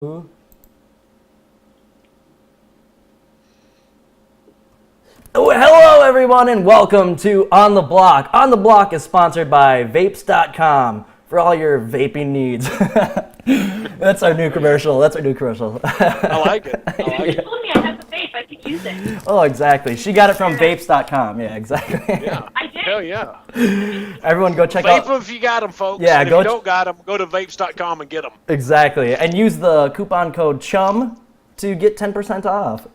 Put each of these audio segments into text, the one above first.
Oh, hello everyone and welcome to On the Block. On the Block is sponsored by Vapes.com for all your vaping needs. That's our new commercial. I like it. You told me I have a vape. I could use it. Oh, exactly. She got it from Vapes.com. Yeah, exactly. Yeah. I did. Hell yeah. Everyone go check Vape out. them if you got them, folks. Yeah, and go if you don't got them, go to vapes.com and get them. Exactly. And use the coupon code CHUM to get 10% off.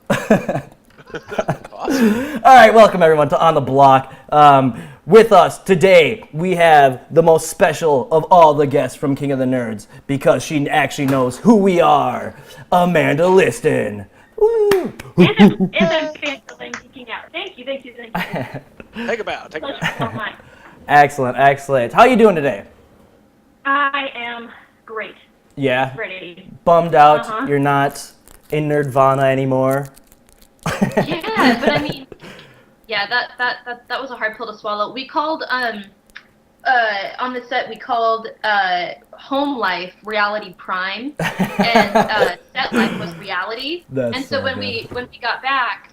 Awesome. All right, welcome everyone to On the Block. With us today, we have the most special of all the guests from King of the Nerds because she actually knows who we are, Amanda Liston. Woo! And I'm geeking out. Thank you. Take a bow. Take a bow. Oh my. Excellent. How you doing today? I am great. Yeah. Ready. Bummed out. Uh-huh. You're not in Nerdvana anymore. Yeah, but I mean, yeah, that was a hard pill to swallow. We called on the set we called Home Life Reality Prime, and Set Life was Reality. That's and so so when good. we got back,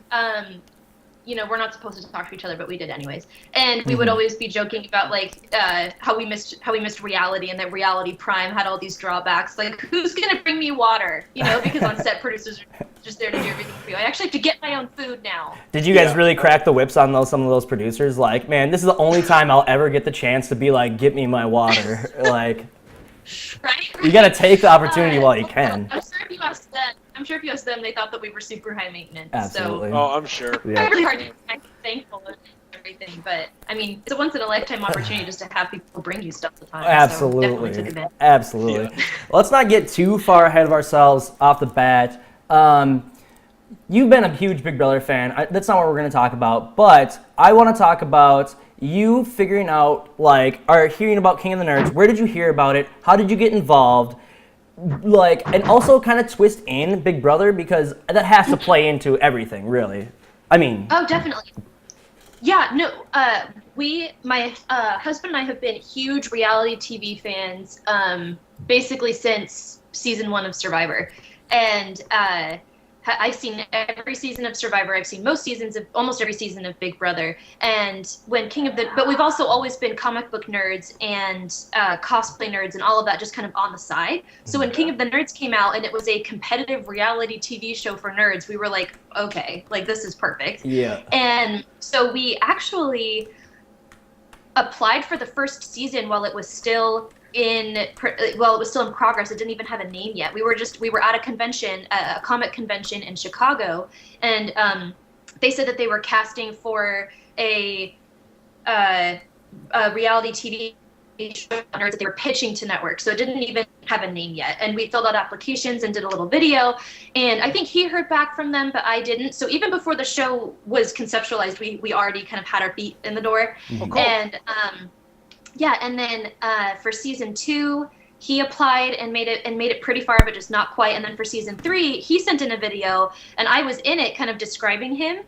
we're not supposed to talk to each other, but we did anyways. And we would always be joking about like how we missed reality, and that Reality Prime had all these drawbacks. Like, who's gonna bring me water? Because on set producers are just there to do everything for you. I actually have to get my own food now. Did you guys Yeah. really crack the whips on some of those producers? Like, man, this is the only time I'll ever get the chance to be like, get me my water. Like, Right? you gotta take the opportunity while you can. I'm sure if you asked them, they thought that we were super high maintenance. Absolutely. So Oh, I'm sure. it's Yeah. really hard to be thankful and everything. But I mean, it's a once in a lifetime opportunity just to have people bring you stuff all the time. So definitely took Absolutely. advantage. Absolutely. Yeah. Let's not get too far ahead of ourselves off the bat. You've been a huge Big Brother fan. That's not what we're going to talk about. But I want to talk about you figuring out, or hearing about King of the Nerds. Where did you hear about it? How did you get involved? And also kind of twist in Big Brother because that has to play into everything, really. I mean, Oh, definitely. Yeah, no, my husband and I have been huge reality TV fans, basically since season 1 of Survivor. And I've seen every season of Survivor. I've seen almost every season of Big Brother. And but we've also always been comic book nerds and cosplay nerds and all of that just kind of on the side. So when King of the Nerds came out and it was a competitive reality TV show for nerds, we were like, okay, like this is perfect. yeah. And so we actually applied for the first season while it was still in progress. It didn't even have a name yet. We were at a convention, a comic convention in Chicago, and they said that they were casting for a reality TV show that they were pitching to networks. So it didn't even have a name yet. And we filled out applications and did a little video. And I think he heard back from them, but I didn't. So even before the show was conceptualized, we already kind of had our feet in the door. Oh, cool. And yeah, and then for season 2, he applied and made it pretty far, but just not quite. And then for season 3, he sent in a video, and I was in it, kind of describing him.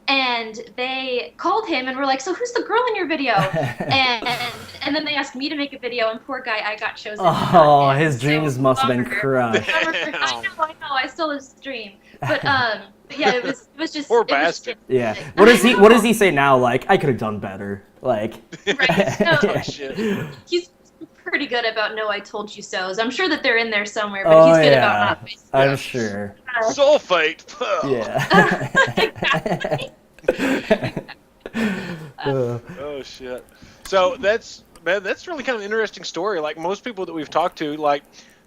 And they called him and were like, "So who's the girl in your video?" and then they asked me to make a video, and poor guy, I got chosen. Oh, his dreams must have been bummer. crushed. I know. I still have his dream, but yeah, it was just Poor it was bastard. Yeah. What does he say now? Like, I could have done better. Like. Right. No, Oh, shit. he's pretty good about "no, I told you so"s. I'm sure that they're in there somewhere, but he's good about not. I'm sure. Sulfate. Yeah. Oh, shit. So that's really kind of an interesting story. Like most people that we've talked to, like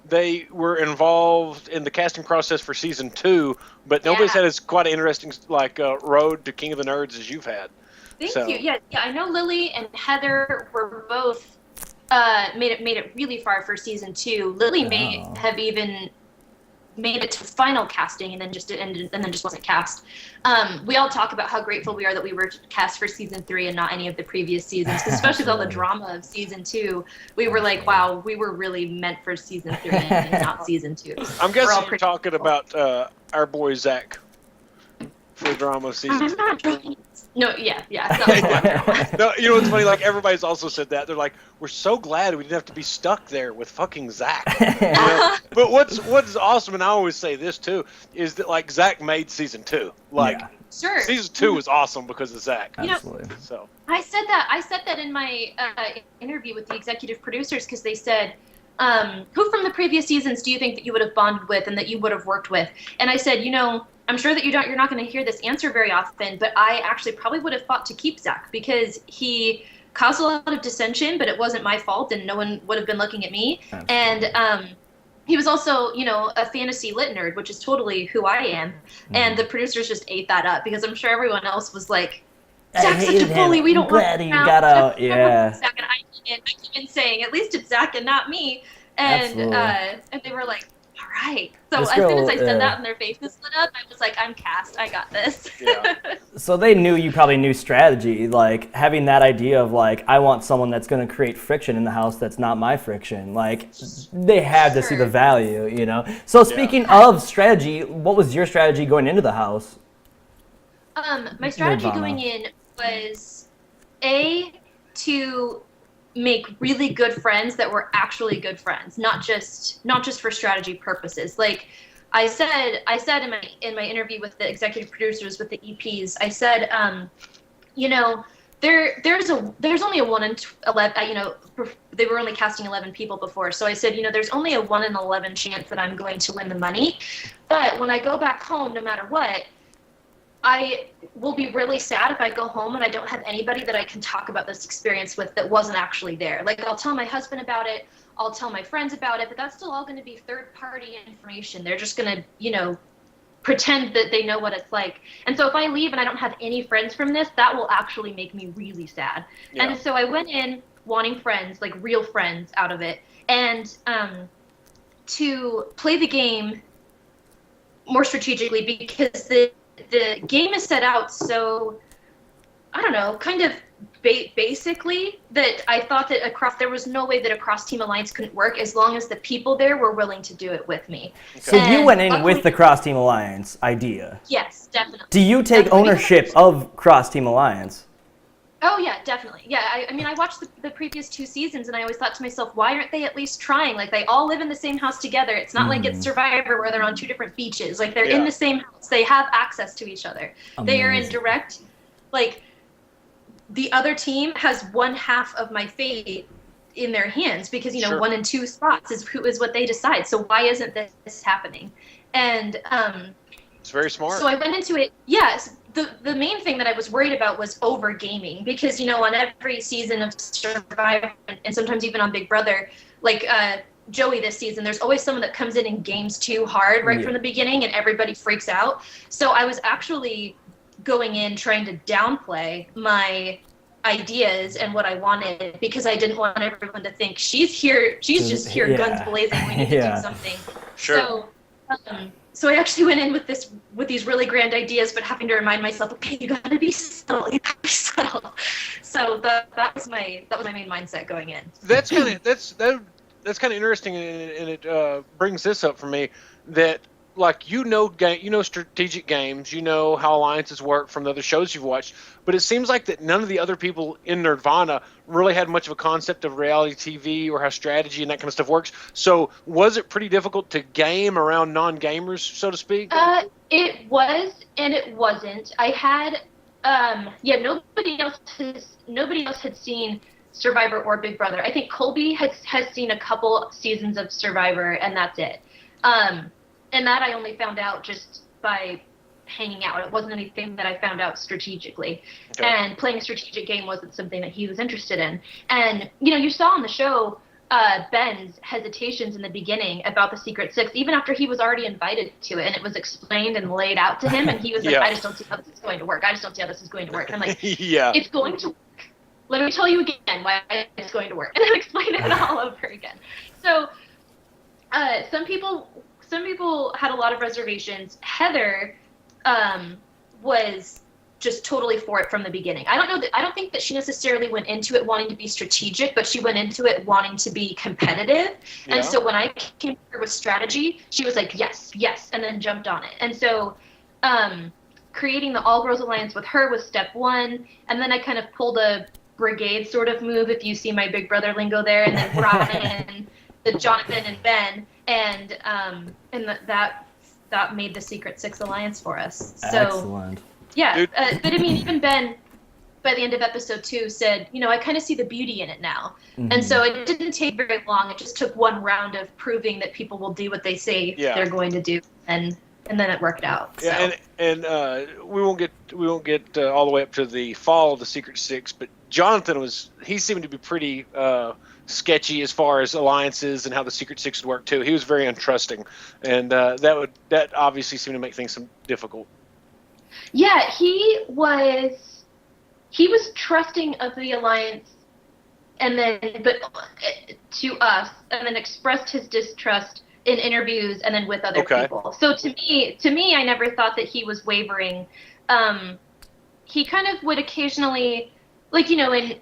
they were involved in the casting process for season 2, but nobody's Yeah. had as quite an interesting road to King of the Nerds as you've had. Thank So- you. Yeah. I know Lily and Heather were both made it really far for season 2. Lily may Oh. have even made it to final casting and then just wasn't cast. We all talk about how grateful we are that we were cast for season 3 and not any of the previous seasons, 'cause especially with all the drama of season 2. We were like, wow, we were really meant for season 3 and not season 2. I'm We're all guessing you're pretty talking grateful. about our boy Zach for drama season I'm 2. not joking. No, yeah, it's not like No, you know what's funny? Like everybody's also said that they're like, we're so glad we didn't have to be stuck there with fucking Zach. You know? But what's awesome, and I always say this too, is that like Zach made season 2. Like Sure. season 2 was awesome because of Zach. Absolutely. So I said that in my interview with the executive producers because they said, who from the previous seasons do you think that you would have bonded with and that you would have worked with? And I said, I'm sure that you're not going to hear this answer very often, but I actually probably would have fought to keep Zach because he caused a lot of dissension, but it wasn't my fault and no one would have been looking at me. Absolutely. And he was also, a fantasy lit nerd, which is totally who I am. And the producers just ate that up because I'm sure everyone else was like, Zach's such a bully. We don't want him. He got out. Yeah. Zach and I keep been saying, at least it's Zach and not me. And they were like, all right. So as soon as I said that and their faces lit up, I was like, I'm cast. I got this. Yeah. So they knew you probably knew strategy, like having that idea of like, I want someone that's going to create friction in the house that's not my friction. Like they had to see the value, So speaking of strategy, what was your strategy going into the house? My strategy going in was to make really good friends that were actually good friends, not just for strategy purposes. Like I said in my interview with the executive producers with the EPs, I said, there's only a 1 in 11. They were only casting 11 people before, so I said, there's only a 1 in 11 chance that I'm going to win the money. But when I go back home, no matter what, I will be really sad if I go home and I don't have anybody that I can talk about this experience with that wasn't actually there. Like, I'll tell my husband about it, I'll tell my friends about it, but that's still all going to be third-party information. They're just going to, pretend that they know what it's like. And so if I leave and I don't have any friends from this, that will actually make me really sad. Yeah. And so I went in wanting friends, like real friends out of it, and to play the game more strategically because the game is set out so, I don't know, kind of basically that I thought that there was no way that a cross-team alliance couldn't work as long as the people there were willing to do it with me. So you went in with the cross-team alliance idea? Yes, definitely. Do you take ownership of cross-team alliance? Oh, yeah, definitely. Yeah, I watched the previous 2 seasons, and I always thought to myself, why aren't they at least trying? Like, they all live in the same house together. It's not like it's Survivor where they're on 2 different beaches. Like, they're in the same house. They have access to each other. Amazing. They are in direct, like, the other team has 1/2 of my fate in their hands because, 1 and 2 spots is what they decide. So why isn't this happening? And it's very smart. So I went into it, yes. The main thing that I was worried about was over gaming because, on every season of Survivor and sometimes even on Big Brother, like Joey this season, there's always someone that comes in and games too hard from the beginning and everybody freaks out. So I was actually going in trying to downplay my ideas and what I wanted because I didn't want everyone to think she's just here guns blazing, we need to do something. Sure. So I actually went in with these really grand ideas, but having to remind myself, okay, you gotta be subtle. So that was my main mindset going in. That's kind of interesting, and it brings this up for me that like strategic games, how alliances work from the other shows you've watched, but it seems like that none of the other people in Nerdvana really had much of a concept of reality TV or how strategy and that kind of stuff works. So was it pretty difficult to game around non-gamers, so to speak? It was and it wasn't. I had nobody else had seen Survivor or Big Brother. I think Colby has seen a couple seasons of Survivor and that's it. And that I only found out just by hanging out. It wasn't anything that I found out strategically. Okay. And playing a strategic game wasn't something that he was interested in. And, you saw on the show Ben's hesitations in the beginning about the Secret Six, even after he was already invited to it, and it was explained and laid out to him, and he was like, I just don't see how this is going to work. And I'm like, it's going to work. Let me tell you again why it's going to work. And then explain it all over again. So some people had a lot of reservations. Heather was just totally for it from the beginning. I don't think that she necessarily went into it wanting to be strategic, but she went into it wanting to be competitive. Yeah. And so when I came to her with strategy, she was like, yes, and then jumped on it. And so creating the All Girls Alliance with her was step one, and then I kind of pulled a brigade sort of move, if you see my Big Brother lingo there, and then brought in the Jonathan and Ben, and that made the Secret Six Alliance for us. So, Excellent. yeah, but I mean, even Ben, by the end of episode 2, said, I kind of see the beauty in it now. Mm-hmm. And so it didn't take very long. It just took one round of proving that people will do what they say they're going to do, and then it worked out. Yeah, so. and we won't get all the way up to the fall of the Secret Six, but Jonathan he seemed to be pretty sketchy as far as alliances and how the Secret Six would work too. He was very untrusting, and that obviously seemed to make things difficult. Yeah, he was trusting of the alliance, but to us, and then expressed his distrust in interviews and then with other people. So to me, I never thought that he was wavering. He kind of would occasionally, in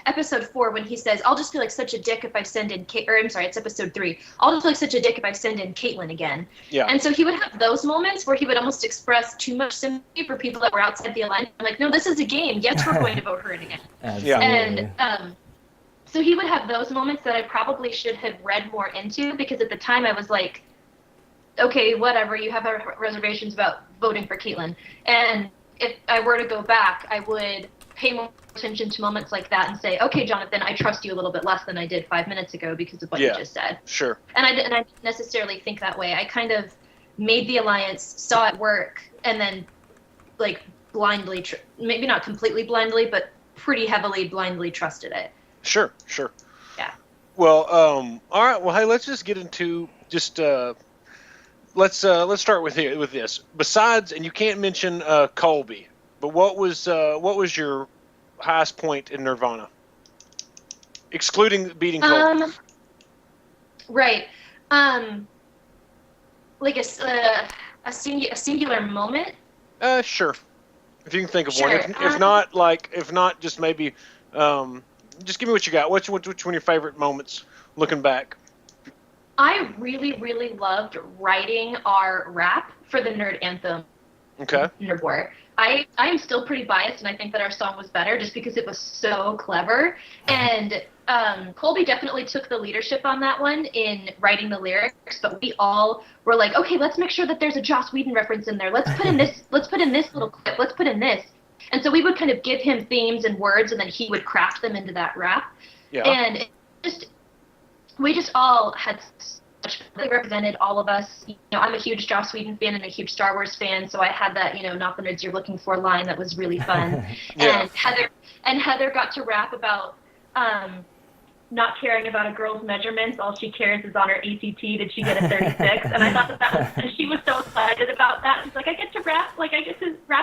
episode 4 when he says, "I'll just feel like such a dick if I send in it's episode 3. I'll just feel like such a dick if I send in Caitlyn again." Yeah. And so he would have those moments where he would almost express too much sympathy for people that were outside the alliance. I'm like, no, this is a game. Yes, we're going to vote her in again. Absolutely. And so he would have those moments that I probably should have read more into, because at the time I was like, okay, whatever, you have reservations about voting for Caitlyn. And if I were to go back, I would pay more attention to moments like that and say, okay, Jonathan, I trust you a little bit less than I did 5 minutes ago because of what you just said. Sure. And I didn't necessarily think that way. I kind of made the alliance, saw it work, and then blindly, maybe not completely blindly, but pretty heavily blindly trusted it. Sure. Yeah. Well, all right. Well, hey, let's just get into let's start with this. Besides, and you can't mention Colby, but what was your highest point in Nirvana, excluding beating Colby? Right. Like a singular moment. Sure. If you can think of Sure. one. If not, just maybe. Just give me what you got. Which one of your favorite moments looking back? I really, really loved writing our rap for the Nerd Anthem. Okay. Nerd War. I am still pretty biased, and I think that our song was better just because it was so clever. And Colby definitely took the leadership on that one in writing the lyrics, but we all were like, okay, let's make sure that there's a Joss Whedon reference in there. Let's put in this little clip. Let's put in this. And so we would kind of give him themes and words, and then he would craft them into that rap. Yeah. And we just all had such fun. They represented all of us. I'm a huge Joss Whedon fan and a huge Star Wars fan, so I had that, not the nerds you're looking for line that was really fun. Yeah. And Heather got to rap about not caring about a girl's measurements. All she cares is on her ACT. Did she get a 36? And I thought that was, and she was so excited about that. She's like, I get to rap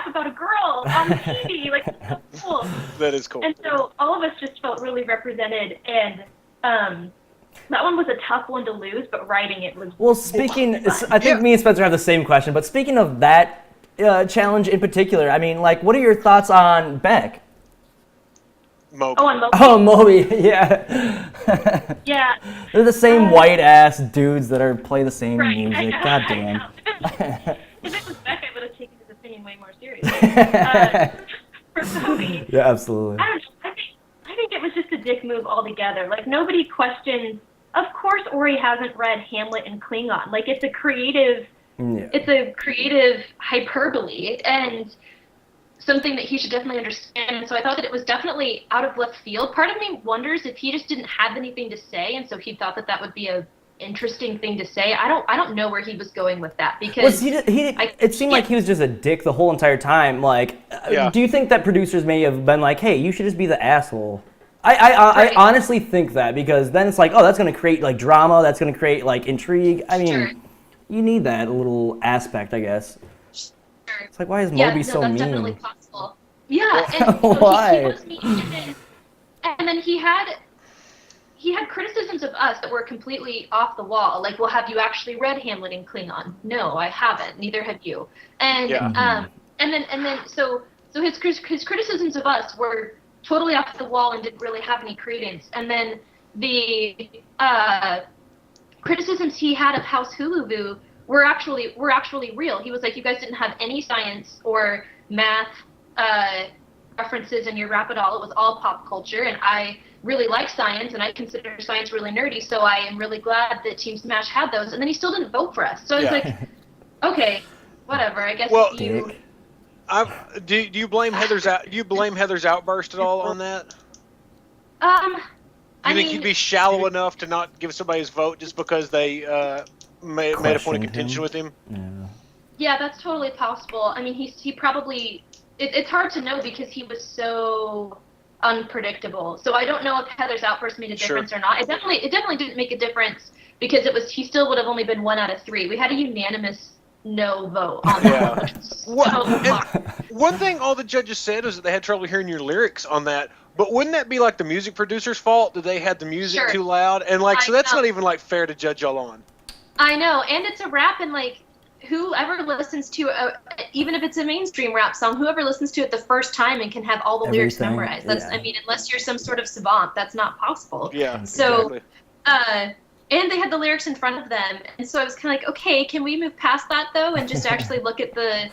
about a girl on TV. Like, it's so cool. That is cool. And so all of us just felt really represented, and that one was a tough one to lose, but writing it was I think me and Spencer have the same question, but speaking of that challenge in particular, I mean, what are your thoughts on Beck? Moby. Oh, and Moby. Oh, Moby, yeah. Yeah. They're the same white-ass dudes that play the same Right. music. God damn. If it was Beck, I would have taken his opinion way more seriously. For Moby. Yeah, absolutely. I don't know. I think it was just a dick move altogether. Like, nobody questions. Of course, Ori hasn't read Hamlet and Klingon. Like, it's a creative hyperbole and something that he should definitely understand. And so I thought that it was definitely out of left field. Part of me wonders if he just didn't have anything to say, and so he thought that would be a interesting thing to say. I don't know where he was going with that, because it seemed like he was just a dick the whole entire time. Do you think that producers may have been like, hey, you should just be the asshole? I honestly think that, because then it's like, oh, that's going to create drama, that's going to create intrigue. I mean, you need that little aspect, I guess. Sure. It's like, why is Moby so that's mean? Definitely possible. Yeah, and why? he was mean, and then he had criticisms of us that were completely off the wall. Like, well, have you actually read Hamlet in Klingon? No, I haven't. Neither have you. And and then so his criticisms of us were totally off the wall and didn't really have any credence. And then the criticisms he had of House Huluvu we're actually real. He was like, you guys didn't have any science or math references in your rap at all. It was all pop culture, and I really like science, and I consider science really nerdy, so I am really glad that Team Smash had those. And then he still didn't vote for us. So I was like, okay, whatever. I guess you... Do you blame Heather's outburst at all on that? I think mean, he'd be shallow enough to not give somebody his vote just because they made a point of contention with him? Yeah, that's totally possible. I mean, he probably... It's hard to know because he was so unpredictable. So I don't know if Heather's outburst made a difference or not. It definitely didn't make a difference because he still would have only been 1 out of 3. We had a unanimous no vote on that. One thing all the judges said was that they had trouble hearing your lyrics on that. But wouldn't that be like the music producer's fault that they had the music too loud? And so that's not even like fair to judge y'all on. I know, and it's a rap, and like whoever listens to even if it's a mainstream rap song, whoever listens to it the first time and can have all the lyrics memorized. That's I mean, unless you're some sort of savant, that's not possible. Yeah. So exactly. And they had the lyrics in front of them, and so I was kind of like, okay, can we move past that though and just actually look at the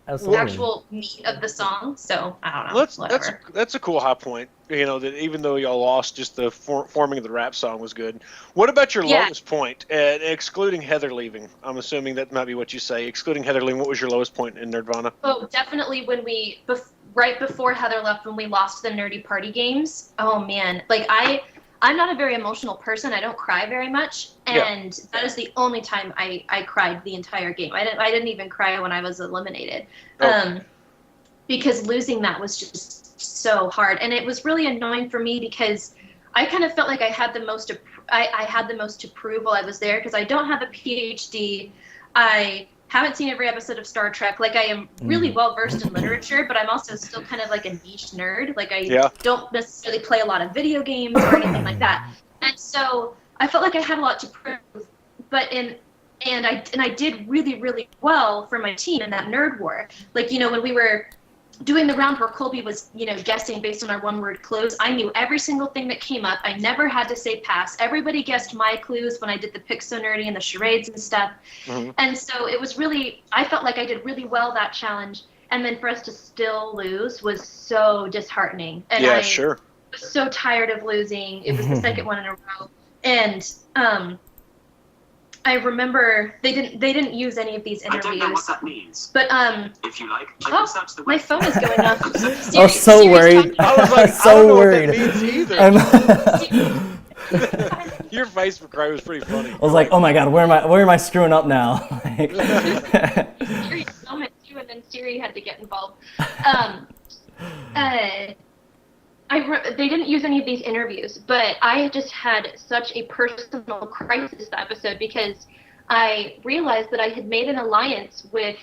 actual meat of the song? So I don't know. That's a cool high point. That even though y'all lost, just the forming of the rap song was good. What about your lowest point? Excluding Heather leaving, I'm assuming that might be what you say. Excluding Heather leaving, what was your lowest point in Nerdvana? Oh, definitely when right before Heather left, when we lost the Nerdy Party games. Oh man, like I'm not a very emotional person. I don't cry very much, and that is the only time I cried the entire game. I didn't even cry when I was eliminated, because losing that was just so hard, and it was really annoying for me because I kind of felt like I had the most I had the most to prove while I was there because I don't have a PhD. I haven't seen every episode of Star Trek. Like, I am really well versed in literature, but I'm also still kind of like a niche nerd. Like, I don't necessarily play a lot of video games or anything like that. And so I felt like I had a lot to prove. But and I did really, really well for my team in that nerd war. Like, when we were doing the round where Colby was, guessing based on our one-word clues, I knew every single thing that came up. I never had to say pass. Everybody guessed my clues when I did the Pick So Nerdy and the charades and stuff. Mm-hmm. And so it was really, I felt like I did really well that challenge. And then for us to still lose was so disheartening. And I was so tired of losing. It was the second one in a row. And I remember they didn't use any of these interviews. I don't know what that means. But if you like, I can search the web. My phone is going off. I was so worried. I was like, so I don't know worried. What that means either. Your face, McCrae, was pretty funny. I was like, oh my god, where am I screwing up now? Siri commented too, and then Siri had to get involved. They didn't use any of these interviews, but I just had such a personal crisis that episode because I realized that I had made an alliance with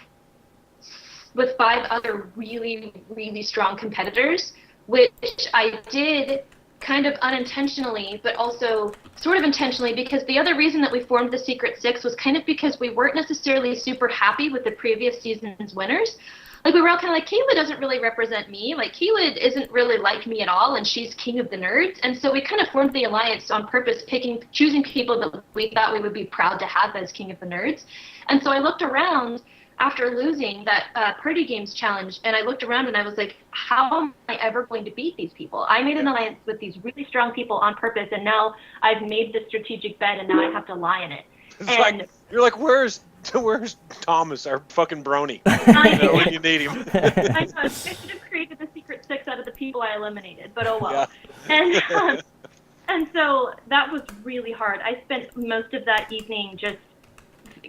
5 other really, really strong competitors, which I did kind of unintentionally, but also sort of intentionally, because the other reason that we formed the Secret Six was kind of because we weren't necessarily super happy with the previous season's winners. Like, we were all kind of like, Kayla doesn't really represent me. Like, Kayla isn't really like me at all, and she's king of the nerds. And so we kind of formed the alliance on purpose, choosing people that we thought we would be proud to have as king of the nerds. And so I looked around after losing that Party Games challenge, and I looked around and I was like, how am I ever going to beat these people? I made an alliance with these really strong people on purpose, and now I've made the strategic bet, and now I have to lie in it. You're like, where's Thomas, our fucking brony? When you need him. I know. I should have created the Secret Six out of the people I eliminated, but oh well. Yeah. And so that was really hard. I spent most of that evening just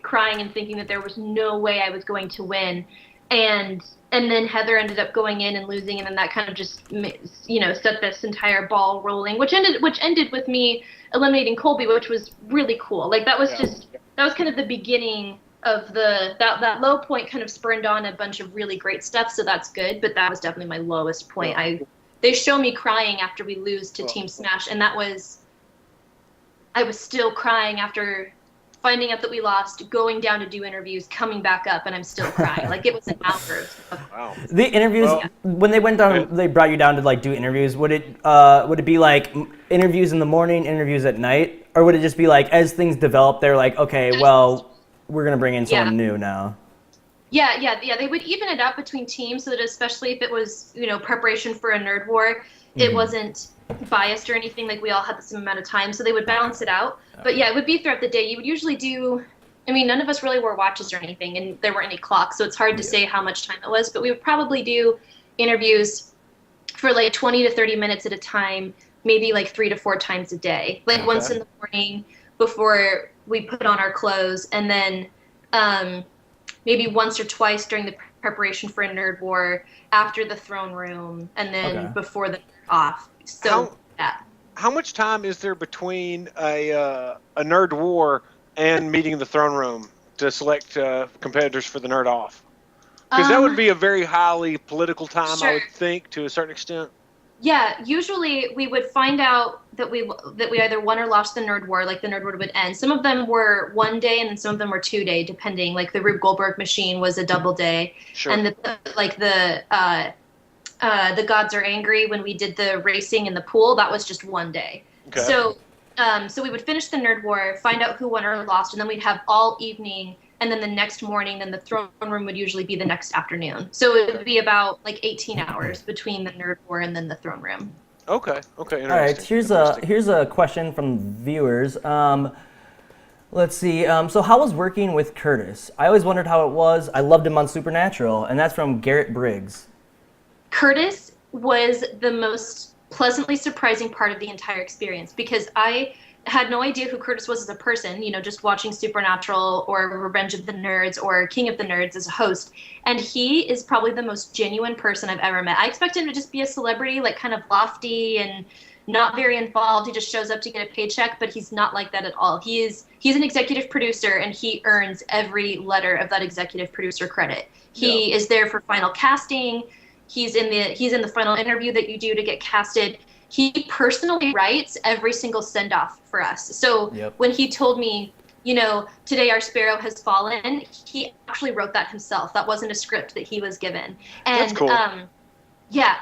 crying and thinking that there was no way I was going to win. And then Heather ended up going in and losing, and then that kind of just, set this entire ball rolling, which ended with me eliminating Colby, which was really cool. Like, that was kind of the beginning of that low point kind of spurned on a bunch of really great stuff, so that's good, but that was definitely my lowest point. They show me crying after we lose to Team Smash, and I was still crying after finding out that we lost, going down to do interviews, coming back up, and I'm still crying. Like, it was an hour. Wow. The interviews, when they went down, they brought you down to, like, do interviews. Would it be like interviews in the morning, interviews at night? or would it just be like as things develop, they're like, okay, well, we're gonna bring in someone new now? Yeah. They would even it out between teams so that especially if it was, preparation for a nerd war, it wasn't biased or anything. Like we all had the same amount of time, so they would balance it out. But yeah, it would be throughout the day. You would usually do. I mean, none of us really wore watches or anything, and there weren't any clocks, so it's hard to say how much time it was. But we would probably do interviews for like 20 to 30 minutes at a time, maybe like 3 to 4 times a day. Like once in the morning before we put on our clothes, and then maybe once or twice during the preparation for a nerd war, after the throne room, and then before the nerd off. So how much time is there between a nerd war and meeting the throne room to select competitors for the nerd off? Because that would be a very highly political time, I would think, to a certain extent. Yeah, usually we would find out that we either won or lost the nerd war, like the nerd war would end. Some of them were 1 day and some of them were 2 day, depending. Like the Rube Goldberg machine was a double day. Sure. And the Gods Are Angry, when we did the racing in the pool, that was just 1 day. Okay. So we would finish the nerd war, find out who won or lost, and then we'd have all evening. And then the next morning, then the throne room would usually be the next afternoon. So it would be about like 18 hours between the nerd war and then the throne room. Okay. All right. Here's a question from viewers. Let's see. So how was working with Curtis? I always wondered how it was. I loved him on Supernatural, and that's from Garrett Briggs. Curtis was the most pleasantly surprising part of the entire experience because I had no idea who Curtis was as a person, just watching Supernatural or Revenge of the Nerds or King of the Nerds as a host. And he is probably the most genuine person I've ever met. I expect him to just be a celebrity, like kind of lofty and not very involved. He just shows up to get a paycheck, but he's not like that at all. He's an executive producer and he earns every letter of that executive producer credit. He is there for final casting. He's in the final interview that you do to get casted. He personally writes every single send-off for us. So when he told me, today our sparrow has fallen, he actually wrote that himself. That wasn't a script that he was given. And that's cool.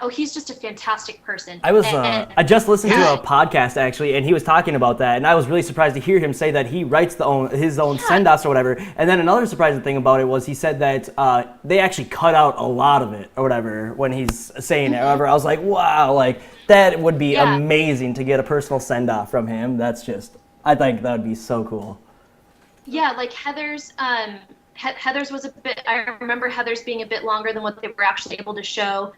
He's just a fantastic person. I just listened to a podcast actually, and he was talking about that, and I was really surprised to hear him say that he writes his own send-offs or whatever. And then another surprising thing about it was he said that they actually cut out a lot of it or whatever when he's saying it. However, I was like, wow, like that would be amazing to get a personal send-off from him. I think that would be so cool. Yeah, like Heather's. Heather's was a bit. I remember Heather's being a bit longer than what they were actually able to show.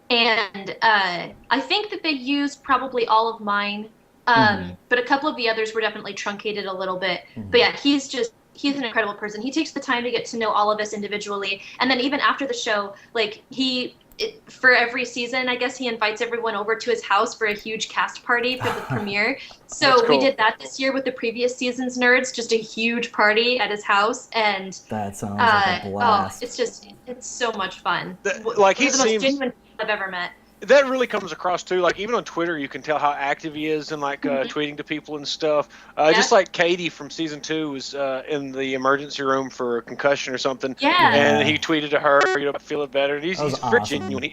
And I think that they used probably all of mine, but a couple of the others were definitely truncated a little bit. But yeah, he's an incredible person. He takes the time to get to know all of us individually. And then even after the show, like for every season, I guess he invites everyone over to his house for a huge cast party for the premiere. So cool. We did that this year with the previous season's nerds, just a huge party at his house. And that sounds like a blast. It's so much fun. He's the most genuine I've ever met. That really comes across too. Like even on Twitter, you can tell how active he is and tweeting to people and stuff. Just like Katie from season 2 was in the emergency room for a concussion or something. Yeah. And he tweeted to her, feeling better. And he's very genuine.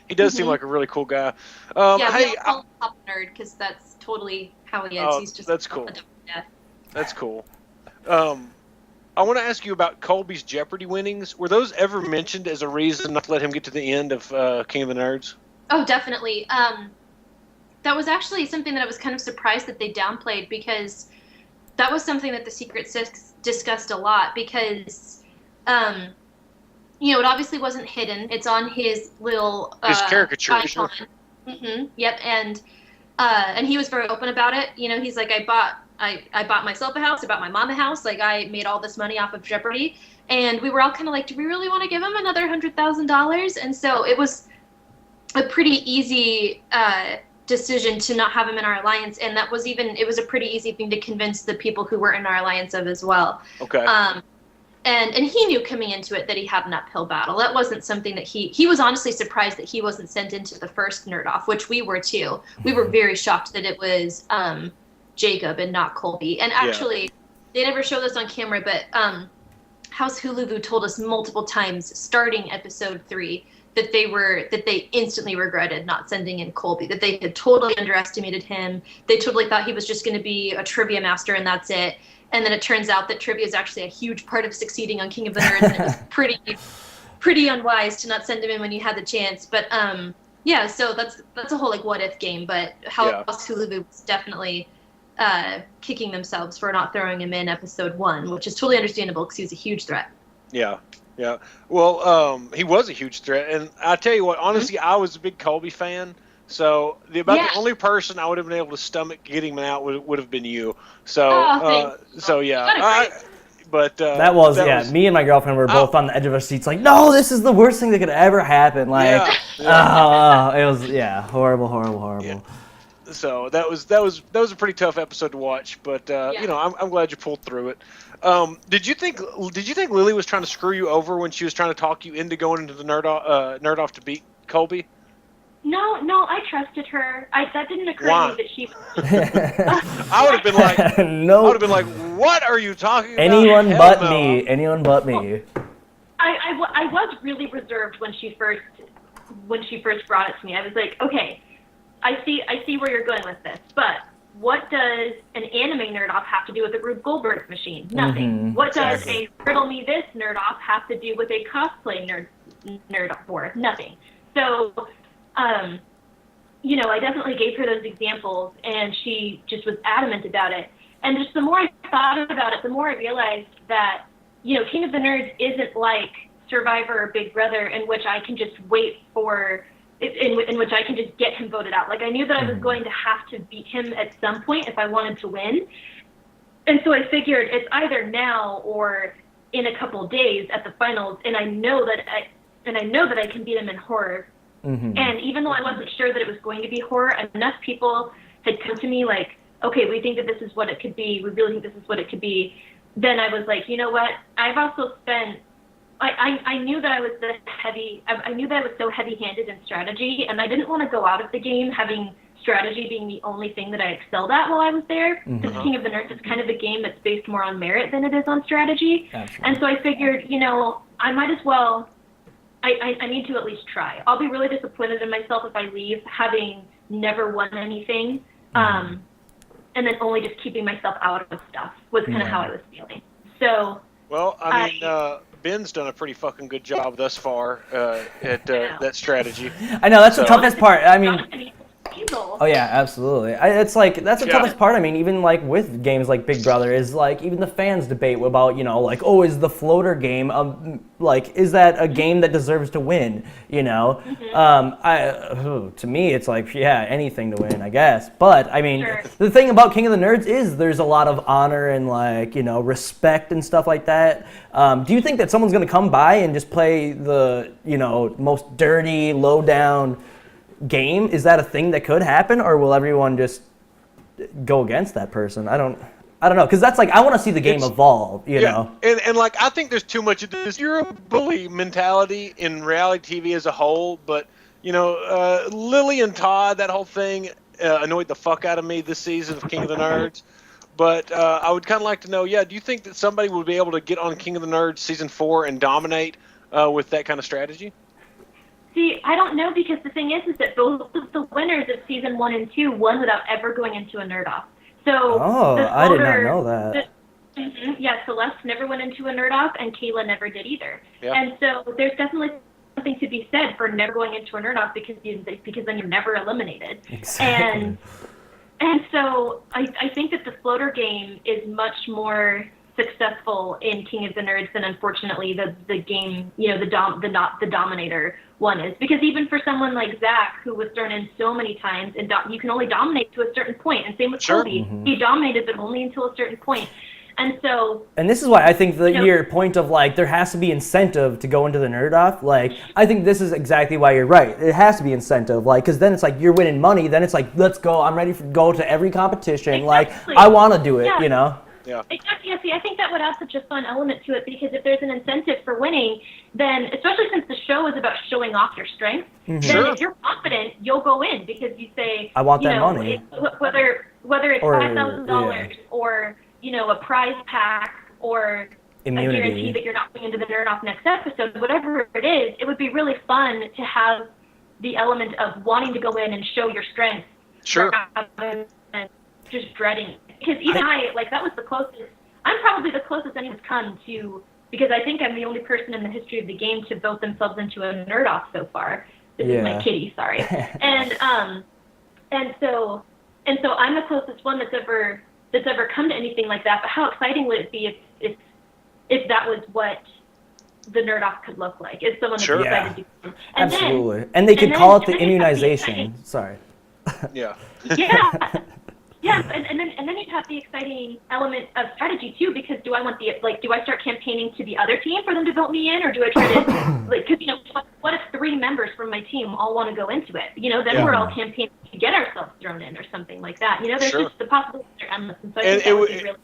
He does seem like a really cool guy. We all call him Pop Nerd because that's totally how he is. He's just that's cool. That's cool. I want to ask you about Colby's Jeopardy winnings. Were those ever mentioned as a reason not to let him get to the end of King of the Nerds? Oh, definitely. That was actually something that I was kind of surprised that they downplayed because that was something that the Secret Six discussed a lot because, it obviously wasn't hidden. It's on his little his caricature. Icon. Mm-hmm. Yep, and he was very open about it. He's like, I bought myself a house, I bought my mom a house. Like I made all this money off of Jeopardy, and we were all kind of like, do we really want to give him another $100,000? And so it was a pretty easy decision to not have him in our alliance, and it was a pretty easy thing to convince the people who were in our alliance of as well. Okay. And he knew coming into it that he had an uphill battle. That wasn't something that he was honestly surprised that he wasn't sent into the first nerd off, which we were too. We were very shocked that it was Jacob and not Colby. And actually, they never showed this on camera, but House Huluvu told us multiple times, starting episode 3, that they instantly regretted not sending in Colby, that they had totally underestimated him. They totally thought he was just going to be a trivia master and that's it. And then it turns out that trivia is actually a huge part of succeeding on King of the Nerds, and it was pretty unwise to not send him in when you had the chance. But yeah, so that's a whole like what if game. But House Hulu was definitely kicking themselves for not throwing him in episode 1, which is totally understandable because he was a huge threat. Yeah. Yeah. Well, he was a huge threat, and I tell you what, honestly, I was a big Colby fan. So the only person I would have been able to stomach getting him out would have been you. So yeah. That was me and my girlfriend were both on the edge of our seats, like, no, this is the worst thing that could ever happen. Like, it was horrible. Yeah. So that was a pretty tough episode to watch, but I'm glad you pulled through it. Did you think Lily was trying to screw you over when she was trying to talk you into going into the nerd off to beat Colby? No, I trusted her. That didn't occur to me that she. I would have been like, no. I would have been like, what are you talking about? Anyone but me. I was really reserved when she first brought it to me. I was like, okay, I see where you're going with this, but what does an anime nerd off have to do with a Rube Goldberg machine? Nothing. Mm-hmm. What does a riddle me this nerd off have to do with a cosplay nerd off war? Nothing. So, I definitely gave her those examples, and she just was adamant about it. And just the more I thought about it, the more I realized that, King of the Nerds isn't like Survivor or Big Brother, in which I can just wait for, in which I can just get him voted out. Like, I knew that I was going to have to beat him at some point if I wanted to win. And so I figured it's either now or in a couple days at the finals, and I know that I can beat him in horror. Mm-hmm. And even though I wasn't sure that it was going to be horror, enough people had come to me like, okay, we think that this is what it could be. We really think this is what it could be. Then I was like, you know what? I've also spent. I knew that I was I knew that I was so heavy-handed in strategy, and I didn't want to go out of the game having strategy being the only thing that I excelled at while I was there. Because King of the Nerds is kind of a game that's based more on merit than it is on strategy. Absolutely. And so I figured, I might as well. I need to at least try. I'll be really disappointed in myself if I leave having never won anything, and then only just keeping myself out of stuff was kind of how I was feeling. So. Well, I mean, Ben's done a pretty fucking good job thus far at that strategy. I know, that's the toughest part. I mean. Oh yeah, absolutely. It's like that's the toughest part. I mean, even like with games like Big Brother, is like even the fans debate about like, oh, is the floater game like, is that a game that deserves to win? To me, it's like, yeah, anything to win, I guess. But I mean, the thing about King of the Nerds is there's a lot of honor and like respect and stuff like that. Do you think that someone's gonna come by and just play the most dirty, low down game? Is that a thing that could happen, or will everyone just go against that person? I don't know, because that's like, I want to see the game evolve, you know. And like, I think there's too much of this you're a bully mentality in reality TV as a whole, but Lily and Todd, that whole thing annoyed the fuck out of me this season of King of the Nerds. But I would kind of like to know, do you think that somebody would be able to get on King of the Nerds season 4 and dominate with that kind of strategy? See, I don't know, because the thing is that both of the winners of season 1 and 2 won without ever going into a nerd off. So I did not know that. Celeste never went into a nerd off, and Kayla never did either. Yeah. And so there's definitely something to be said for never going into a nerd off, because then you're never eliminated. Exactly. And so I think that the floater game is much more successful in King of the Nerds than, unfortunately, the game, the Dominator one is. Because even for someone like Zach, who was thrown in so many times, and you can only dominate to a certain point, and same with Cody, he dominated, but only until a certain point. And so, and this is why I think your point of like there has to be incentive to go into the nerd off. Like, I think this is exactly why you're right. It has to be incentive, like, because then it's like you're winning money. Then it's like, let's go. I'm ready to go to every competition. Exactly. Like, I want to do it. Yeah. Exactly. See, I think that would add such a fun element to it, because if there's an incentive for winning, then, especially since the show is about showing off your strength, then if you're confident, you'll go in, because you say, I want that money. Whether it's $5,000 or a prize pack or immunity. a guarantee that you're not going into the nerd off next episode, whatever it is, it would be really fun to have the element of wanting to go in and show your strength. Sure. Rather than just dreading. Because even that was the closest, I'm probably the closest anyone's come to, because I think I'm the only person in the history of the game to vote themselves into a nerd off so far. This is my kitty, sorry. and so I'm the closest one that's ever come to anything like that. But how exciting would it be if that was what the nerd off could look like? If someone that's excited to come. Absolutely. And they could call it the immunization. Sorry. Yeah. Yeah. Yeah, and then you'd have the exciting element of strategy too, because do I start campaigning to the other team for them to vote me in, or do I try to because what if 3 members from my team all want to go into it? Then we're all campaigning to get ourselves thrown in or something like that. There's just the possibilities are endless, and so I think that would be really.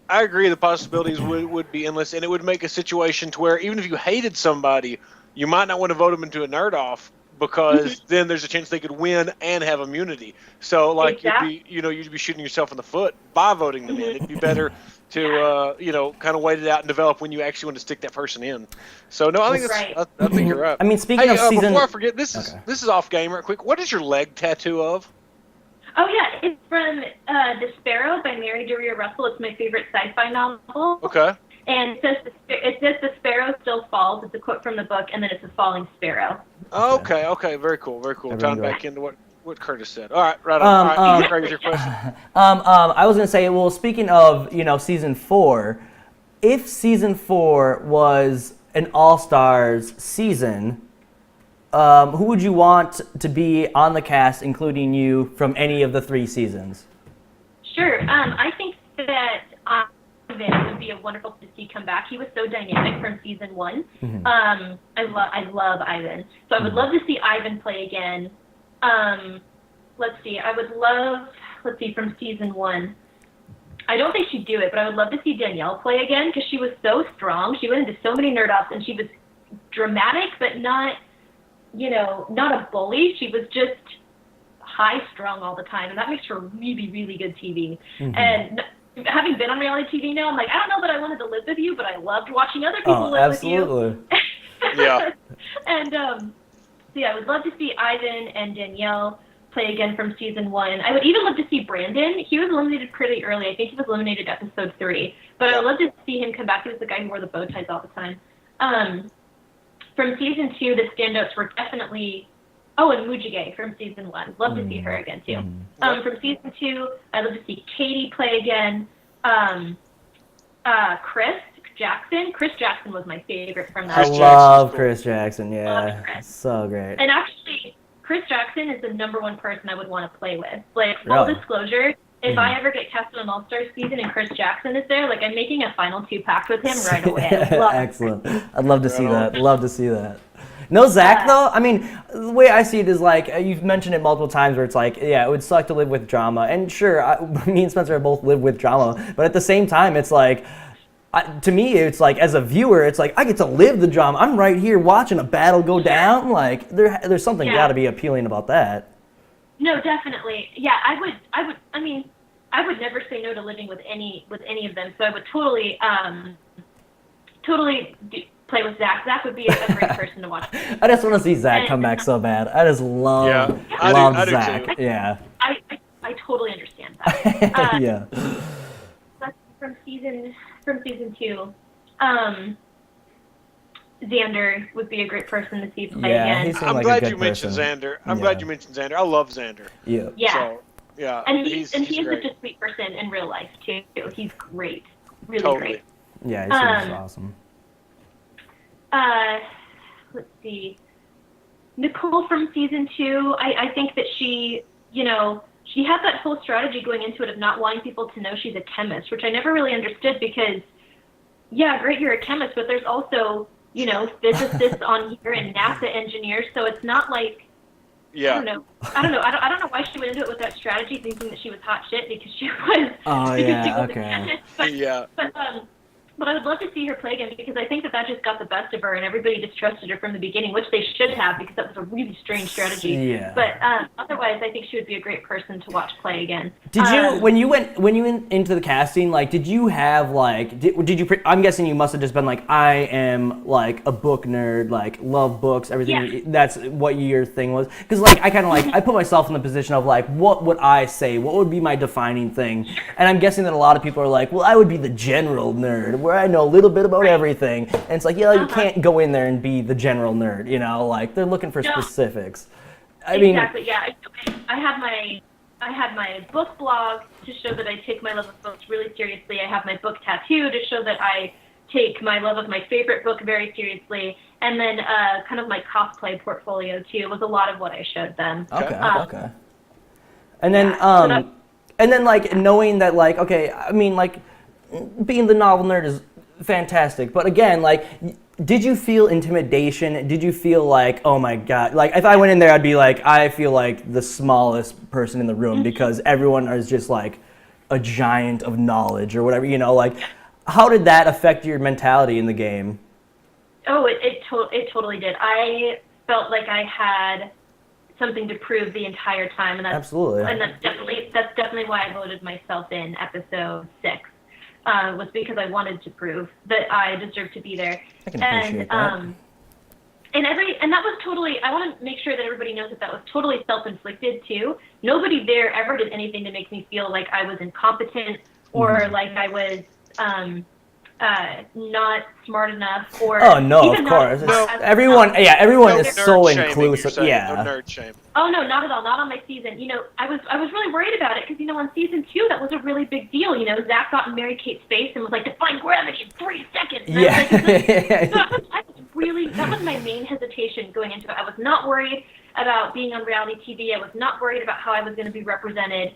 I agree, the possibilities would be endless, and it would make a situation to where even if you hated somebody, you might not want to vote them into a nerd off, because then there's a chance they could win and have immunity. So you'd be shooting yourself in the foot by voting them in. It'd be better to kind of wait it out and develop when you actually want to stick that person in. So no, I think I think you're right. I mean, speaking of season, before I forget, this is off game right quick. What is your leg tattoo of? Oh yeah, it's from The Sparrow by Mary Doria Russell. It's my favorite sci-fi novel. Okay. And it says the sparrow still falls. It's a quote from the book, and then it's a falling sparrow. Okay, very cool. Tying back into what Curtis said. All right, right on. All right, McCrae, your question. I was gonna say, well, speaking of season 4, if season 4 was an all-stars season, who would you want to be on the cast, including you, from any of the 3 seasons? Sure. I think that Ivan would be a wonderful to see come back. He was so dynamic from season 1. Mm-hmm. I love Ivan. So I would love to see Ivan play again. Let's see. From season 1. I don't think she'd do it, but I would love to see Danielle play again, because she was so strong. She went into so many nerd offs, and she was dramatic, but not a bully. She was just high-strung all the time, and that makes for really, really good TV. Mm-hmm. And having been on reality TV now, I'm like, I don't know that I wanted to live with you, but I loved watching other people live with you. Absolutely. Yeah. And I would love to see Ivan and Danielle play again from season 1. I would even love to see Brandon. He was eliminated pretty early. I think he was eliminated episode 3. But I would love to see him come back. He was the guy who wore the bow ties all the time. From season 2, the standouts were definitely... Oh, and Mujige from season 1. Love to see her again, too. From season 2, I'd love to see Katie play again. Chris Jackson was my favorite from that. I love Chris Jackson, yeah. So great. And actually, Chris Jackson is the number 1 person I would want to play with. Full disclosure, if I ever get cast on an All-Star season and Chris Jackson is there, I'm making a final 2 pact with him right away. Excellent. I'd love to see that. Love to see that. No Zach, though? I mean, the way I see it is you've mentioned it multiple times where it's it would suck to live with drama. And sure, me and Spencer both live with drama. But at the same time, it's to me, it's as a viewer, it's I get to live the drama. I'm right here watching a battle go down. There's something got to be appealing about that. No, definitely. Yeah, I would never say no to living with any of them. So I would totally play with Zach. Zach would be a great person to watch. I just want to see Zach come back so bad. I just love Zach. Too. Yeah. I totally understand that. Yeah. From season 2, Xander would be a great person to see play again. I'm glad you mentioned Xander. Glad you mentioned Xander. I love Xander. Yeah. Yeah. So, yeah. And he's such a sweet person in real life too. He's great. Really great. Yeah, he's awesome. Let's see. Nicole from season 2, I think that she had that whole strategy going into it of not wanting people to know she's a chemist, which I never really understood because, yeah, great, you're a chemist, but there's also, physicists on here and NASA engineers, so it's not yeah. I don't know. I don't know why she went into it with that strategy thinking that she was hot shit because she was. Oh, because yeah, she was okay. a chemist. But But I would love to see her play again because I think that just got the best of her and everybody distrusted her from the beginning, which they should have because that was a really strange strategy. Yeah. But otherwise, I think she would be a great person to watch play again. Did you, when you went into the casting, like, did you have, like, I'm guessing you must have just been like, I am, like, a book nerd, like, love books, everything. Yeah. That's what your thing was? Because, like, I kind of, like, I put myself in the position of, like, what would I say? What would be my defining thing? And I'm guessing that a lot of people are like, well, I would be the general nerd, where I know a little bit about everything. And it's like, you can't go in there and be the general nerd, you know? Like, they're looking for specifics. Exactly, yeah. I have my book blog to show that I take my love of books really seriously. I have my book tattoo to show that I take my love of my favorite book very seriously. And then kind of my cosplay portfolio, too, was a lot of what I showed them. Okay. And then, like, knowing that, like, okay, I mean, like, being the novel nerd is fantastic. But again, like, did you feel intimidation? Did you feel like, oh my God, like if I went in there, I'd be like, I feel like the smallest person in the room because everyone is just like a giant of knowledge or whatever, you know, like how did that affect your mentality in the game? Oh, it totally did. I felt like I had something to prove the entire time. And Absolutely. And that's definitely why I voted myself in episode 6. Was because I wanted to prove that I deserved to be there. I can appreciate that. And that was totally, I want to make sure that everybody knows that was totally self-inflicted too. Nobody there ever did anything to make me feel like I was incompetent or like I was not smart enough or oh no, of course. Everyone is so inclusive. No Yeah. nerd shame. Oh no, not at all. Not on my season. You know, I was really worried about it because on season 2 that was a really big deal. You know, Zach got in Mary Kate's face and was like, define gravity in 3 seconds. And Yeah. that was my main hesitation going into it. I was not worried about being on reality TV. I was not worried about how I was going to be represented.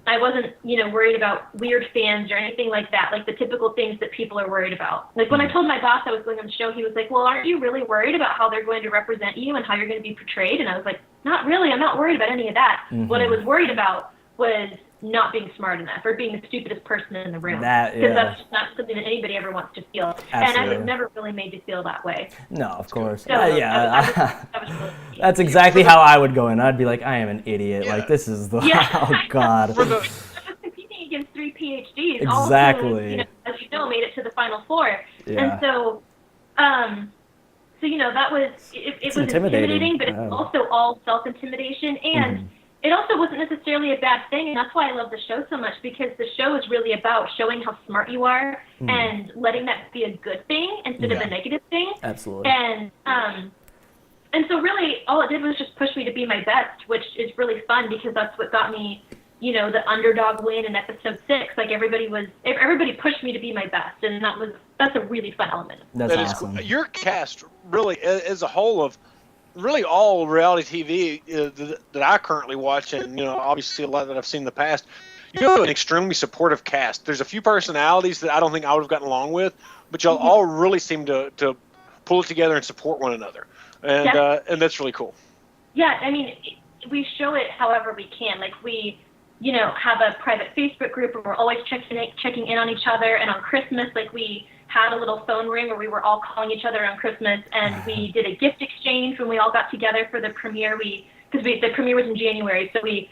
I wasn't, worried about weird fans or anything like that, like the typical things that people are worried about. Like when I told my boss I was going on the show, he was like, well, aren't you really worried about how they're going to represent you and how you're going to be portrayed? And I was like, not really. I'm not worried about any of that. Mm-hmm. What I was worried about was not being smart enough or being the stupidest person in the room. Because that's just not something that anybody ever wants to feel. Absolutely. And I was never really made to feel that way. No, of course. So, yeah. that was really That's exactly how I would go in. I'd be like, I am an idiot. Yeah. Like, this is the... Yeah. Oh, God. Competing against 3 PhDs. Exactly. All of whom, as you know, made it to the Final 4. Yeah. And so, that was, it was intimidating, but it's also all self-intimidation. And it also wasn't necessarily a bad thing. And that's why I love the show so much, because the show is really about showing how smart you are and letting that be a good thing instead of a negative thing. Absolutely. And so really all it did was just push me to be my best, which is really fun because that's what got me, the underdog win in episode 6. Like everybody pushed me to be my best, and that's a really fun element. That's awesome. Cool. Your cast really, as a whole of really all reality TV that I currently watch, and obviously a lot that I've seen in the past, you have an extremely supportive cast. There's a few personalities that I don't think I would have gotten along with, but y'all all really seem to pull it together and support one another, and that's really cool. Yeah, I mean, we show it however we can. Like we, have a private Facebook group where we're always checking in on each other, and on Christmas, like we had a little phone ring where we were all calling each other on Christmas, and we did a gift exchange when we all got together for the premiere. Because the premiere was in January, so we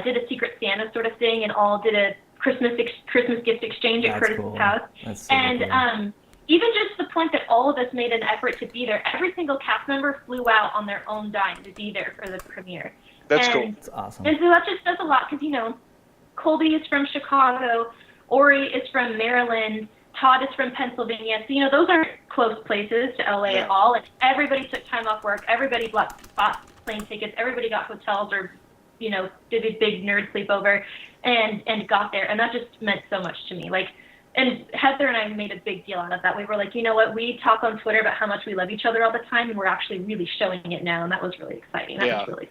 did a Secret Santa sort of thing, and all did a Christmas gift exchange at Curtis's house. That's super cool. Even just the point that all of us made an effort to be there. Every single cast member flew out on their own dime to be there for the premiere. That's cool. That's awesome. And so that just does a lot because, Colby is from Chicago, Ori is from Maryland, Todd is from Pennsylvania. So, those aren't close places to LA at all. And everybody took time off work. Everybody bought plane tickets. Everybody got hotels or, did a big nerd sleepover and got there. And that just meant so much to me. And Heather and I made a big deal out of that. We were like, you know what? We talk on Twitter about how much we love each other all the time, and we're actually really showing it now. And that was really exciting. That was really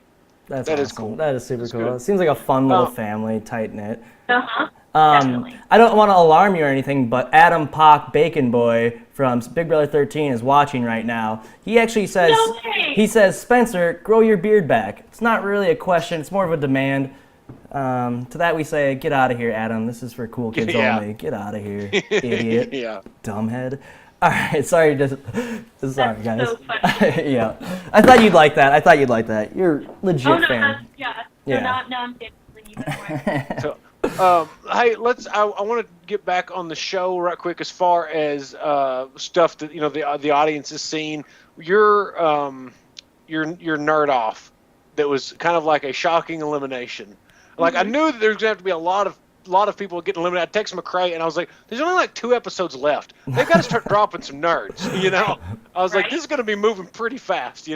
That awesome. is cool. That is super cool. It seems like a fun little family, tight-knit. Definitely. I don't want to alarm you or anything, but Adam Pock Bacon Boy from Big Brother 13 is watching right now. He actually says, No way. he says, Spencer, grow your beard back. It's not really a question. It's more of a demand. To that we say, get out of here, Adam. This is for cool kids Yeah. only. Get out of here, idiot. Yeah. Dumbhead. All right, sorry, sorry, guys. So funny. Yeah, I thought you'd like that. You're legit Oh no, fan. yeah. Yeah. Now I'm dancing even more. So, hey, I want to get back on the show right quick as far as stuff that the audience has seen. Your nerd off that was kind of like a shocking elimination. Like I knew that there was gonna have to be a lot of people getting eliminated. I texted McCrae and I was like, "There's only like 2 episodes left. They've got to start dropping some nerds." I was like, Right. "This is gonna be moving pretty fast."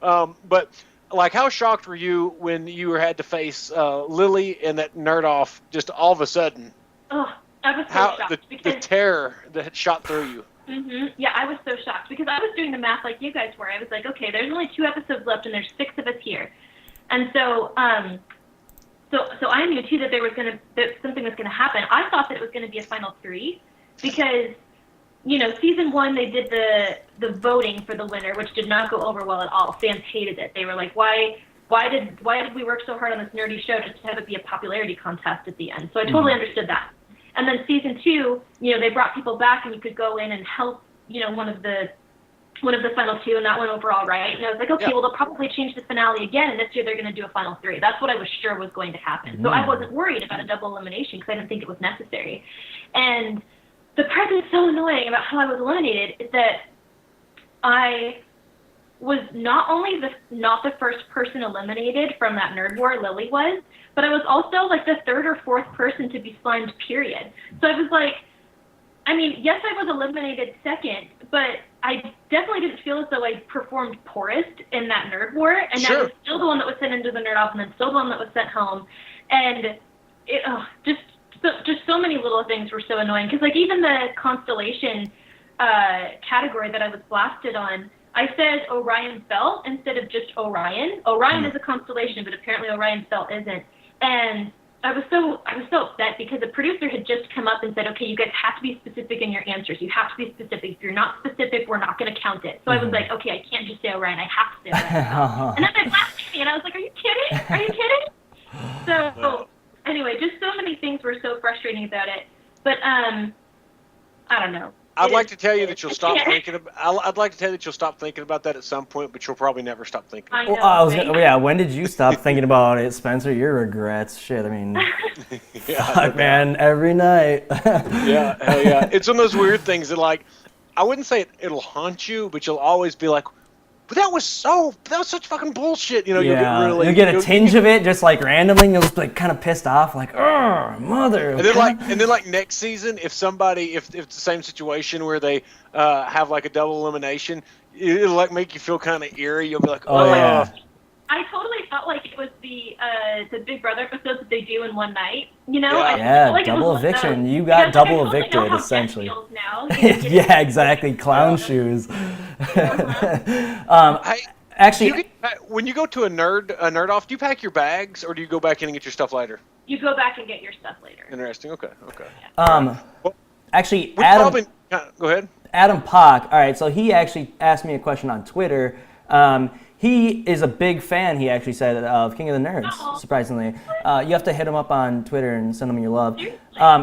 But like, how shocked were you when you had to face Lily and that nerd off just all of a sudden? Oh, I was so How shocked the because terror that had shot through you. yeah, I was so shocked because I was doing the math like you guys were. I was like, okay, there's only 2 episodes left and there's 6 of us here, and so so I knew too that that something was gonna happen. I thought that it was gonna be a final 3 because season 1 they did the voting for the winner, which did not go over well at all. Fans hated it. They were like, why did we work so hard on this nerdy show just to have it be a popularity contest at the end? So I totally understood that. And then season 2, they brought people back and you could go in and help, one of the final 2, and that went over all right. And I was like, okay, Yeah. well, they'll probably change the finale again, and this year they're going to do a final 3. That's what I was sure was going to happen. So I wasn't worried about a double elimination because I didn't think it was necessary. And the part that's so annoying about how I was eliminated is that I was not only not the first person eliminated from that nerd war, Lily was, but I was also like the 3rd or 4th person to be slimed, period. So I was like, I mean, yes, I was eliminated second, but I definitely didn't feel as though I performed poorest in that nerd war, and Sure. I was still the one that was sent into the nerd off, and then still the one that was sent home, and it just so many little things were so annoying because like even the constellation category that I was blasted on, I said Orion's Belt instead of just Orion. Orion is a constellation, but apparently Orion's Belt isn't. And I was so upset because the producer had just come up and said, okay, you guys have to be specific in your answers. You have to be specific. If you're not specific, we're not going to count it. So I was like, okay, I can't just say Orion. I have to say Orion. And then they laughed at me, and I was like, are you kidding? Are you kidding? So anyway, just so many things were so frustrating about it. But I don't know. I'd like to tell you It that you'll is. stop thinking. I'd like to tell you that you'll stop thinking about that at some point, but you'll probably never stop thinking. I know, Yeah, when did you stop thinking about it, Spencer? Your regrets. Shit, I mean, fuck, man, every night. Yeah, hell yeah. It's one of those weird things that, like, I wouldn't say it'll haunt you, but you'll always be like, but that was such fucking bullshit. You'll get a tinge of it just like randomly, and you'll just be like kind of pissed off, like, oh, mother. And then like next season, if it's the same situation where they have like a double elimination, it'll like make you feel kind of eerie. You'll be like, Oh, yeah. I totally felt like it was the Big Brother episodes that they do in one night. Yeah. I Yeah, felt like it was double one of those. eviction. You got Because, like, double I totally know evicted, how Jen essentially. feels now. Yeah, exactly. Clown shoes. Hey, Actually, when you go to a nerd off, do you pack your bags or do you go back in and get your stuff later? You go back and get your stuff later. Interesting. Okay. actually, We Adam. probably go ahead. Adam Pock. All right, so he actually asked me a question on Twitter. He is a big fan, he actually said, of King of the Nerds, Uh-oh. surprisingly. You have to hit him up on Twitter and send him your love.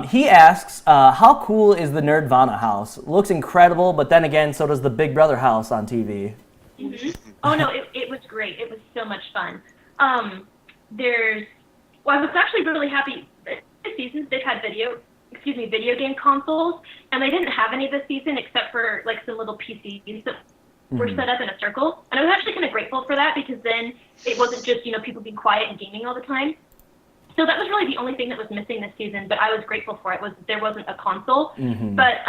He asks, how cool is the Nerdvana house? Looks incredible, but then again, so does the Big Brother house on TV. Mm-hmm. Oh no, it was great. It was so much fun. I was actually really happy. This season they've had video game consoles, and they didn't have any this season except for like some little PCs that were set up in a circle. And I was actually kind of grateful for that because then it wasn't just people being quiet and gaming all the time. So that was really the only thing that was missing this season, but I was grateful for it. Was there wasn't a console, but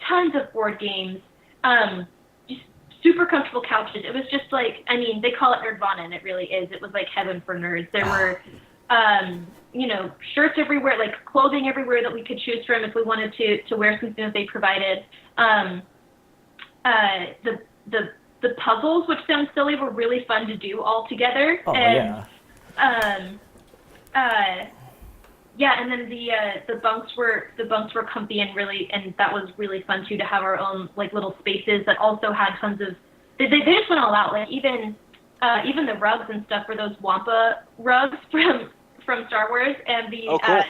tons of board games. Just super comfortable couches. It was just like, they call it Nerdvana, and it really is. It was like heaven for nerds. There were, shirts everywhere, like clothing everywhere that we could choose from if we wanted to wear something that they provided. The puzzles, which sounds silly, were really fun to do all together. Oh, and, yeah. and then the bunks were comfy and that was really fun too, to have our own like little spaces that also had tons of they just went all out, like even the rugs and stuff were those Wampa rugs from from Star Wars, and the Oh, cool.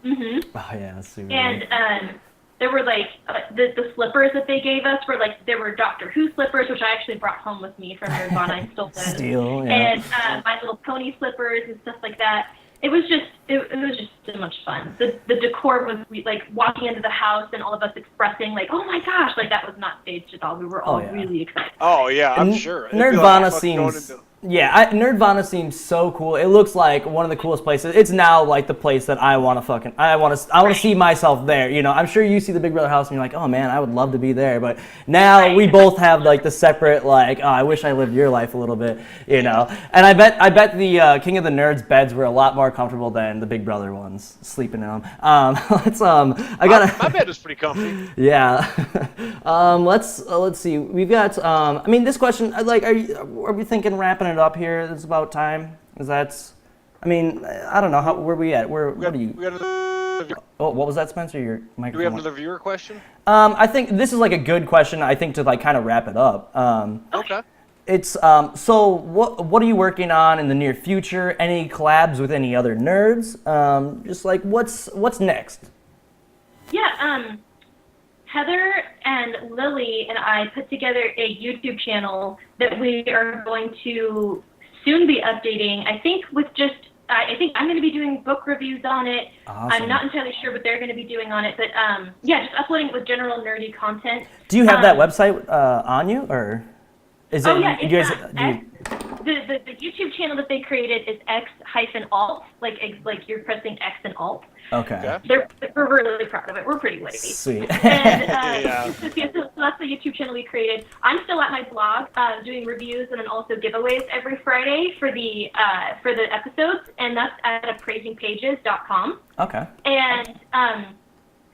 Oh yeah, that's super. and there were like the slippers that they gave us were like there were Doctor Who slippers, which I actually brought home with me from Nirvana. I stole them. Steel, yeah. And My Little Pony slippers and stuff like that. It was just so much fun. The decor was like walking into the house and all of us expressing like, oh my gosh, like that was not staged at all. We were all really excited. Oh yeah, I'm sure. It'd be Nerdvana like fucking going seems. into- Nerdvana seems so cool. It looks like one of the coolest places. It's now like the place that I want to see myself there. You know, I'm sure you see the Big Brother house and you're like, oh man, I would love to be there. But now we both have like the separate like, oh, I wish I lived your life a little bit. You know, and I bet the King of the Nerds beds were a lot more comfortable than the Big Brother ones. Sleeping in them. My bed was pretty comfy. Yeah. Let's see. We've got. I mean, this question. Like, are we thinking wrapping it up here? It's about time. Is that? I mean, I don't know. Where we at? What are you? We got another, Oh, what was that, Spencer? Your do microphone. we have another viewer question? I think this is like a good question. I think to like kind of wrap it up. Okay. It's so what are you working on in the near future? Any collabs with any other nerds? Just like what's next? Yeah, Heather and Lily and I put together a YouTube channel that we are going to soon be updating. I think I think I'm going to be doing book reviews on it. Awesome. I'm not entirely sure what they're going to be doing on it, but yeah, just uploading it with general nerdy content. Do you have that website on you, or is it? Oh yeah, you guys, the YouTube channel that they created is X-alt, like you're pressing X and Alt. Okay. We're really proud of it. We're pretty lazy. Sweet. And so that's the YouTube channel we created. I'm still at my blog doing reviews and then also giveaways every Friday for the episodes, and that's at appraisingpages.com. Okay. And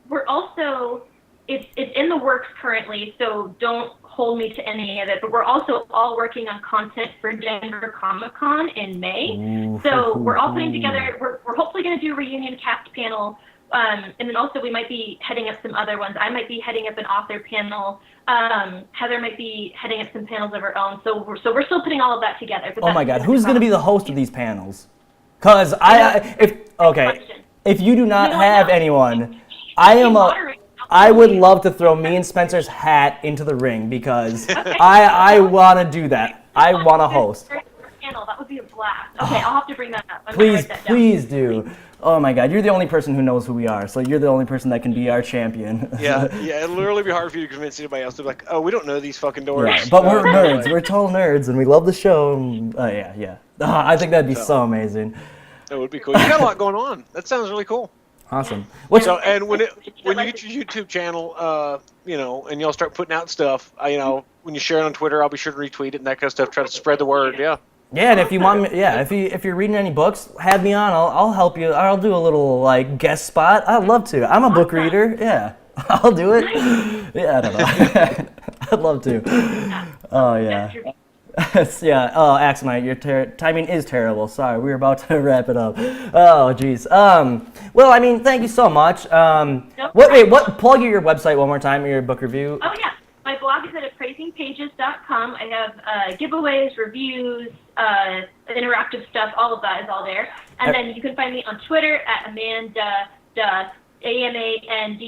we're also it's in the works currently, so don't hold me to any of it, but we're also all working on content for Denver Comic-Con in May. Ooh, so we're all putting together, we're hopefully going to do a reunion cast panel, and then also we might be heading up some other ones. I might be heading up an author panel. Heather might be heading up some panels of her own. So we're still putting all of that together. But oh my God, who's going to be the host of these panels? Because if you do not have anyone, I would love to throw me and Spencer's hat into the ring because I want to do that. I want to host. That would be a blast. Okay, I'll have to bring that up. Please do. Oh my God, you're the only person who knows who we are, so you're the only person that can be our champion. Yeah, it'll literally be hard for you to convince anybody else to be like, oh, we don't know these fucking doors. Right, but we're nerds. We're total nerds, and we love the show. Yeah. I think that'd be so amazing. That would be cool. You got a lot going on. That sounds really cool. Awesome. When you get your YouTube channel, and y'all start putting out stuff, when you share it on Twitter, I'll be sure to retweet it and that kind of stuff. Try to spread the word. Yeah. Yeah, and if you want, if you're reading any books, have me on. I'll help you. I'll do a little like guest spot. I'd love to. I'm a book reader. Yeah, I'll do it. Yeah, I don't know. I'd love to. Oh yeah. Yeah. Oh, Axonite, your timing is terrible. Sorry, we were about to wrap it up. Oh, jeez. Well, I mean, thank you so much. Plug your website one more time. Your book review. Oh yeah, my blog is at appraisingpages.com. I have giveaways, reviews, interactive stuff. All of that is all there. And then you can find me on Twitter at Amanda AMANDUHDUH,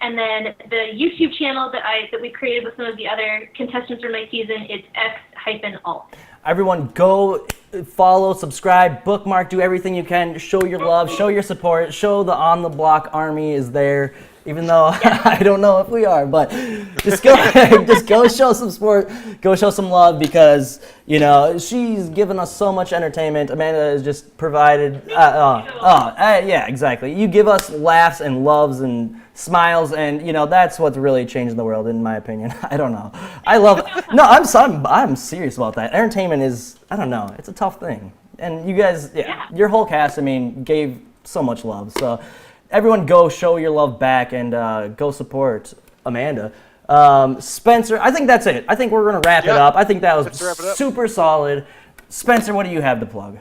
and then the YouTube channel that we created with some of the other contestants from my season is X-alt. Everyone go follow, subscribe, bookmark, do everything you can. Show your love, show your support, show the On the Block army is there. Even though I don't know if we are, but just go show some support, go show some love because she's given us so much entertainment. Amanda has just provided. Yeah, exactly. You give us laughs and loves and smiles, and that's what's really changing the world, in my opinion. I don't know. I'm serious about that. Entertainment is, I don't know, it's a tough thing, and you guys, your whole cast, gave so much love. So. Everyone go show your love back and go support Amanda. Spencer, I think that's it. I think we're going to wrap it up. I think that was super solid. Spencer, what do you have to plug?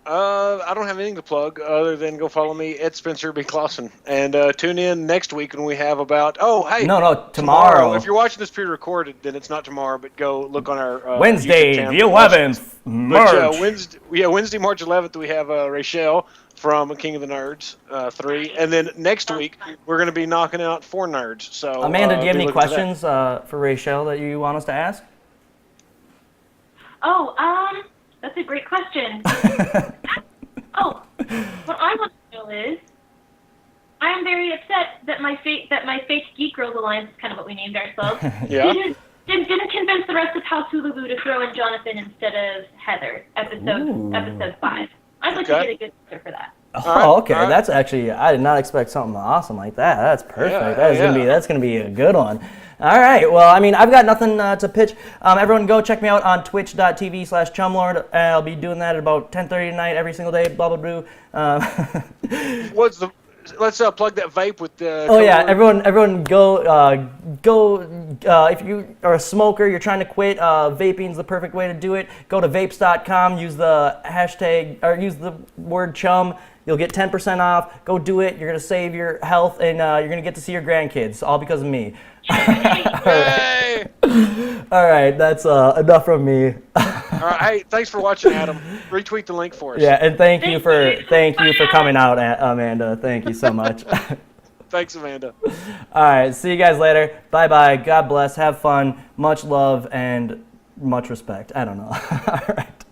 I don't have anything to plug other than go follow me at Spencer B. Clausen. And tune in next week when we have about, No, tomorrow. If you're watching this pre-recorded, then it's not tomorrow, but go look on our Wednesday, YouTube channel the to watch it. 11th, March. But Wednesday, March 11th, we have Rachel from King of the Nerds 3. And then next week, we're going to be knocking out 4 nerds. So Amanda, do you have be any looking for that. questions for Rachel that you want us to ask? Oh, that's a great question. Oh, what I want to know is, I am very upset that my fake Geek Girls Alliance is kind of what we named ourselves. Yeah. Didn't convince the rest of House Hulu to throw in Jonathan instead of Heather, episode 5. I'd like to get a good answer for that. Oh, okay. all right. That's actually, I did not expect something awesome like that. That's perfect. Yeah, That's gonna be a good one. All right. Well, I mean, I've got nothing to pitch. Everyone, go check me out on twitch.tv/chumlord. I'll be doing that at about 10:30 tonight every single day. Blah blah blah. Let's plug that vape with the. Oh yeah, everyone go if you are a smoker, you're trying to quit, vaping's the perfect way to do it. Go to vapes.com, use the hashtag or use the word chum. You'll get 10% off. Go do it. You're gonna save your health and you're gonna get to see your grandkids, all because of me. Hey! All right, that's enough from me. All right, hey, thanks for watching, Adam. Retweet the link for us. Yeah, and thank you for coming out, Amanda. Thank you so much. Thanks, Amanda. All right, see you guys later. Bye bye. God bless. Have fun. Much love and much respect. I don't know. All right.